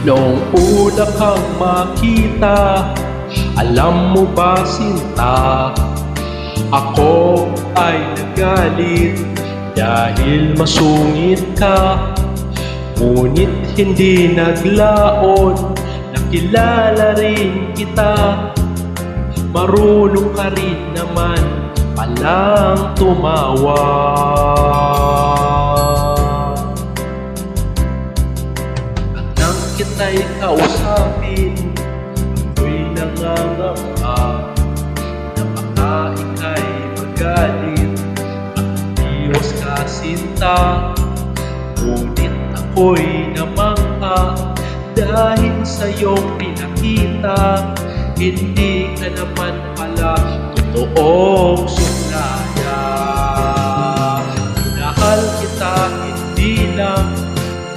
Noong una kang makita, alam mo ba sinta, ako ay nagalit dahil masungit ka. Ngunit hindi naglaon, nakilala rin kita. Marunong ka rin naman palang tumawa. At nang kita'y kausapin, ako'y nangangamba na baka ika'y magalit at iwas ka sinta. Ngunit ako'y namangha dahil sa iyong pinakita, hindi ka naman pala totoong suplaya. Minahal kita hindi lang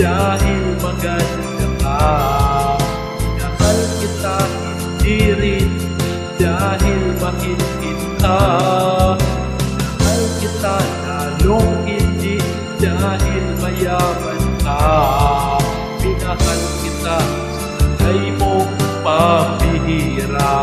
dahil maganda ka, minahal kita hindi rin dahil mahinhin ka, minahal kita lalong hindi dahil mayaman ka, minahal kita sa tagay mong pambihira.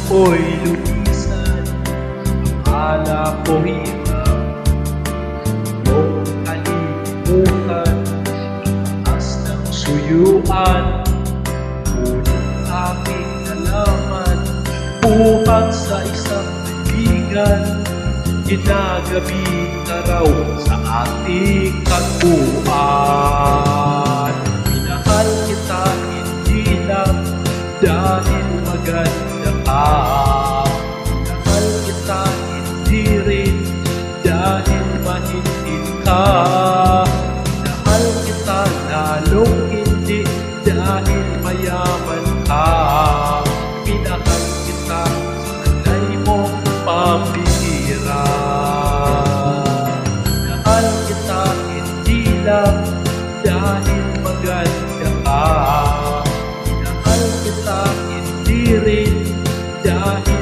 Ako'y lumisan, akala ko hirap iyong kalimutan, ang taas ng suyuan. Ngunit aking nalaman, buhat sa isang kaibigan, ginagabi ka raw sa ating tagpuan. Minahal kita hindi lang dahil maganda ka, minahal kita hindi rin dahil mahinhin ka, minahal kita lalong hindi dahil mayaman ka, minahal kita sa tagay mong pambihira. Minahal kita hindi lang dahil maganda ka, minahal kita hindi rin dahil